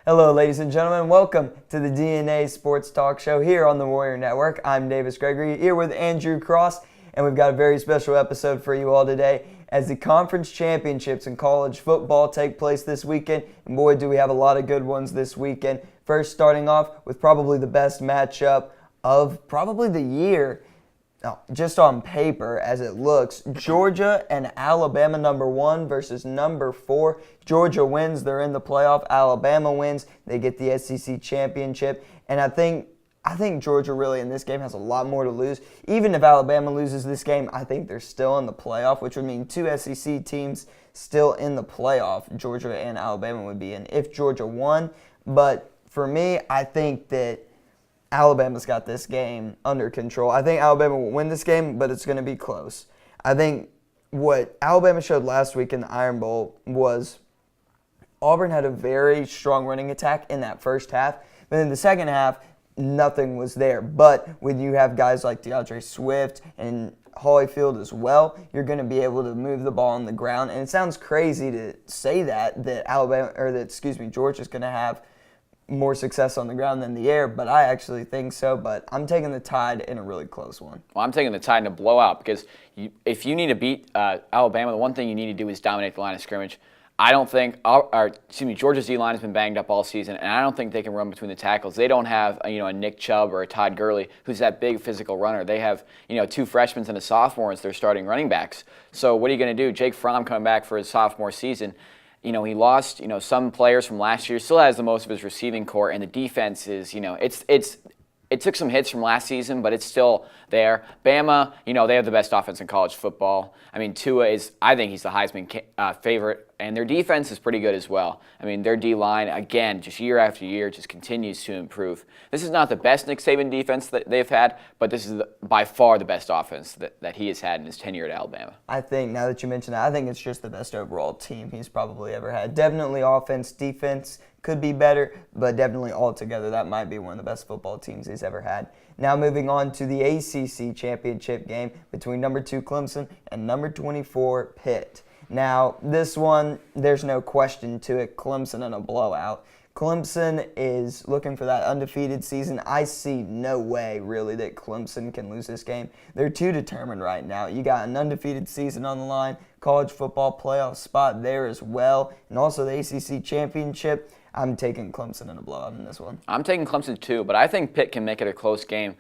Hello, ladies and gentlemen. Welcome to the DNA Sports Talk Show here on the Warrior Network. I'm Davis Gregory here with Andrew Cross, and we've got a very special episode for you all today as the conference championships in college football take place this weekend. And boy, do we have a lot of good ones this weekend. First, starting off with probably the best matchup of probably the year. Just on paper, as it looks, Georgia and Alabama, number 1 versus number 4. Georgia wins, they're in the playoff. Alabama wins, they get the SEC championship. And I think Georgia really in this game has a lot more to lose. Even if Alabama loses this game, I think they're still in the playoff, which would mean 2 SEC teams still in the playoff. Georgia and Alabama would be in if Georgia won. But for me, I think that Alabama's got this game under control. I think Alabama will win this game, but it's going to be close. I think what Alabama showed last week in the Iron Bowl was Auburn had a very strong running attack in that first half, but in the second half, nothing was there. But when you have guys like DeAndre Swift and Holyfield as well, you're going to be able to move the ball on the ground. And it sounds crazy to say that Georgia's going to have more success on the ground than the air, but I actually think so. But I'm taking the Tide in a really close one. Well, I'm taking the Tide in a blowout because if you need to beat Alabama, the one thing you need to do is dominate the line of scrimmage. I don't think, Georgia's D-line has been banged up all season, and I don't think they can run between the tackles. They don't have, a Nick Chubb or a Todd Gurley who's that big physical runner. They have, 2 freshmen and a sophomore as their starting running backs. So what are you going to do? Jake Fromm coming back for his sophomore season. He lost, some players from last year, still has the most of his receiving core, and the defense is, it took some hits from last season, but it's still there. Bama, they have the best offense in college football. Tua I think he's the Heisman favorite, and their defense is pretty good as well. Their D-line, again, just year after year, just continues to improve. This is not the best Nick Saban defense that they've had, but this is by far the best offense that he has had in his tenure at Alabama. I think, now that you mention that, I think it's just the best overall team he's probably ever had. Definitely offense, defense could be better, but definitely altogether that might be one of the best football teams he's ever had. Now moving on to the ACC championship game between number 2 Clemson and number 24 Pitt. Now this one, there's no question to it, Clemson in a blowout. Clemson is looking for that undefeated season. I see no way, really, that Clemson can lose this game. They're too determined right now. You got an undefeated season on the line, college football playoff spot there as well, and also the ACC championship. I'm taking Clemson in a blowout in this one. I'm taking Clemson too, but I think Pitt can make it a close game.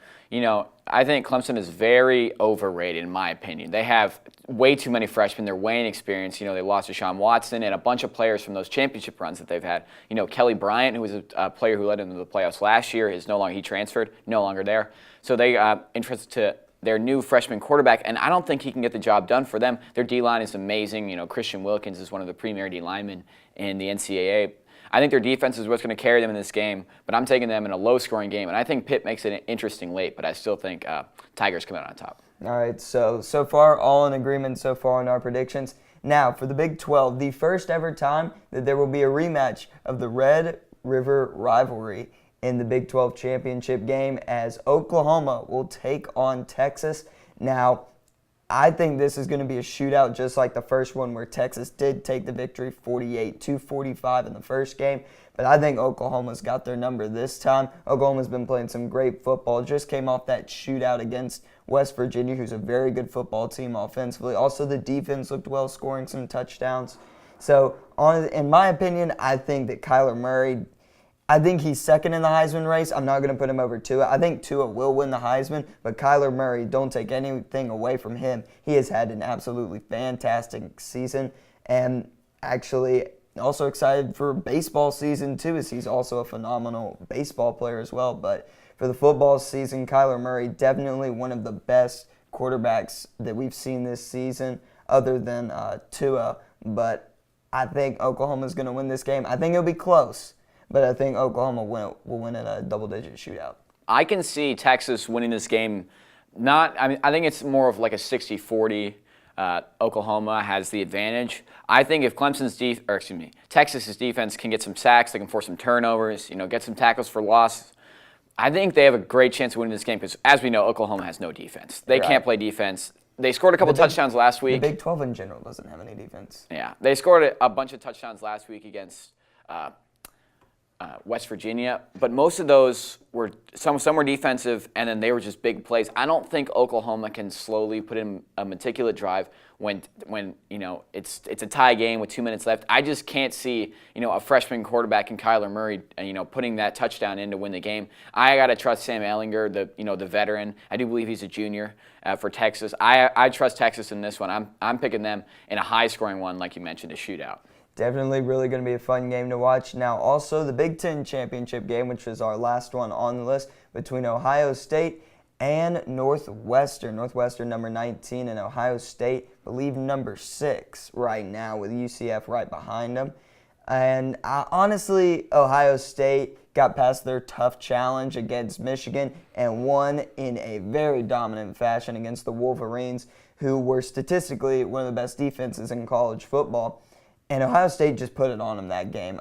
I think Clemson is very overrated in my opinion. They have way too many freshmen. They're way inexperienced. They lost Deshaun Watson and a bunch of players from those championship runs that they've had. Kelly Bryant, who was a player who led them to the playoffs last year, he transferred, no longer there. So they entrusted to their new freshman quarterback, and I don't think he can get the job done for them. Their D-line is amazing. Christian Wilkins is one of the premier D linemen in the NCAA. I think their defense is what's going to carry them in this game, but I'm taking them in a low-scoring game, and I think Pitt makes it interesting late, but I still think Tigers come out on top. All right, so far, all in agreement so far on our predictions. Now, for the Big 12, the first ever time that there will be a rematch of the Red River rivalry in the Big 12 championship game as Oklahoma will take on Texas. Now, I think this is going to be a shootout just like the first one where Texas did take the victory 48-45 in the first game. But I think Oklahoma's got their number this time. Oklahoma's been playing some great football. Just came off that shootout against West Virginia, who's a very good football team offensively. Also, the defense looked well, scoring some touchdowns. So, in my opinion, I think that Kyler Murray, I think he's second in the Heisman race. I'm not going to put him over Tua. I think Tua will win the Heisman, but Kyler Murray, don't take anything away from him. He has had an absolutely fantastic season, and actually also excited for baseball season too, as he's also a phenomenal baseball player as well. But for the football season, Kyler Murray, definitely one of the best quarterbacks that we've seen this season other than Tua. But I think Oklahoma's going to win this game. I think it'll be close, but I think Oklahoma will win in a double-digit shootout. I can see Texas winning this game. I think it's more of like a 60-40. Oklahoma has the advantage. I think if Texas's defense can get some sacks, they can force some turnovers, get some tackles for loss. I think they have a great chance of winning this game because, as we know, Oklahoma has no defense. They can't play defense. They scored a couple touchdowns last week. The Big 12 in general doesn't have any defense. Yeah, they scored a bunch of touchdowns last week against West Virginia, but most of those were some were defensive, and then they were just big plays. I don't think Oklahoma can slowly put in a meticulous drive when it's a tie game with 2 minutes left. I just can't see a freshman quarterback in Kyler Murray putting that touchdown in to win the game. I gotta trust Sam Ehlinger, the veteran. I do believe he's a junior for Texas. I trust Texas in this one. I'm picking them in a high-scoring one, like you mentioned, a shootout. Definitely really going to be a fun game to watch. Now, also the Big Ten championship game, which is our last one on the list, between Ohio State and Northwestern. Northwestern number 19 and Ohio State, I believe, number 6 right now, with UCF right behind them. And honestly, Ohio State got past their tough challenge against Michigan and won in a very dominant fashion against the Wolverines, who were statistically one of the best defenses in college football. And Ohio State just put it on them that game.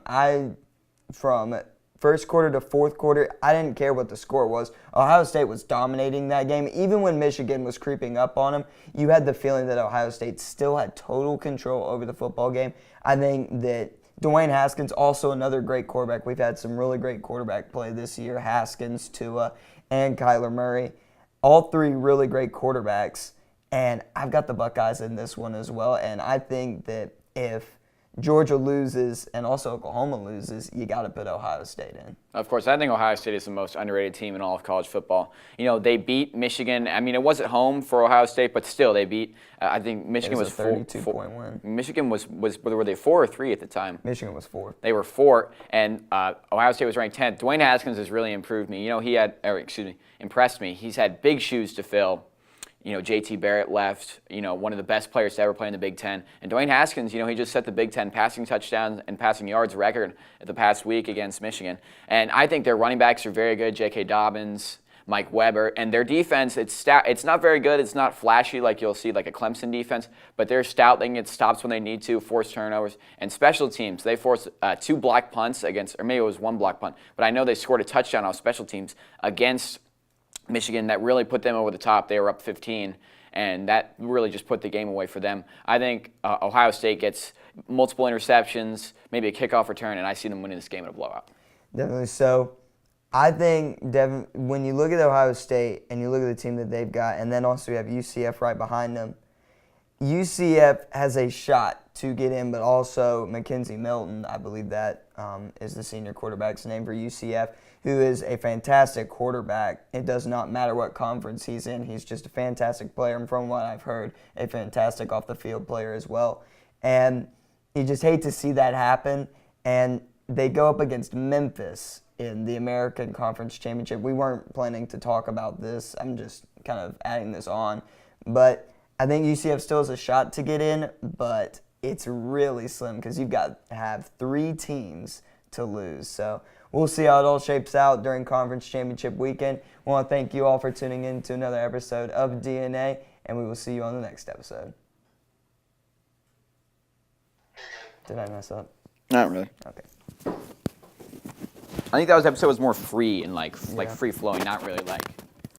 From first quarter to fourth quarter, I didn't care what the score was. Ohio State was dominating that game. Even when Michigan was creeping up on them, you had the feeling that Ohio State still had total control over the football game. I think that Dwayne Haskins, also another great quarterback. We've had some really great quarterback play this year. Haskins, Tua, and Kyler Murray. All three really great quarterbacks. And I've got the Buckeyes in this one as well. And I think that if Georgia loses and also Oklahoma loses, you got to put Ohio State in. Of course, I think Ohio State is the most underrated team in all of college football. They beat Michigan. I mean, it was at home for Ohio State, but still they beat. I think Michigan was 32-point win. Michigan was were they 4 or 3 at the time? Michigan was 4. They were 4, and Ohio State was ranked 10th. Dwayne Haskins has really improved me. Impressed me. He's had big shoes to fill. J.T. Barrett left, one of the best players to ever play in the Big Ten. And Dwayne Haskins, he just set the Big Ten passing touchdowns and passing yards record the past week against Michigan. And I think their running backs are very good, J.K. Dobbins, Mike Weber. And their defense, it's not very good. It's not flashy like you'll see like a Clemson defense, but they're stout. They can get stops when they need to, force turnovers. And special teams, they forced 2 block punts against, or maybe it was 1 block punt, but I know they scored a touchdown off special teams against Michigan that really put them over the top. They were up 15, and that really just put the game away for them. I think Ohio State gets multiple interceptions, maybe a kickoff return, and I see them winning this game in a blowout. Definitely so. I think, Devin, when you look at Ohio State and you look at the team that they've got, and then also you have UCF right behind them, UCF has a shot to get in, but also Mackenzie Milton, I believe that is the senior quarterback's name for UCF, who is a fantastic quarterback. It does not matter what conference he's in. He's just a fantastic player, and from what I've heard, a fantastic off-the-field player as well. And you just hate to see that happen. And they go up against Memphis in the American Conference Championship. We weren't planning to talk about this. I'm just kind of adding this on. But I think UCF still has a shot to get in, but it's really slim because you've got to have 3 teams to lose. So we'll see how it all shapes out during Conference Championship weekend. I want to thank you all for tuning in to another episode of DNA, and we will see you on the next episode. Did I mess up? Not really. Okay. I think that episode was more free and like free flowing, not really like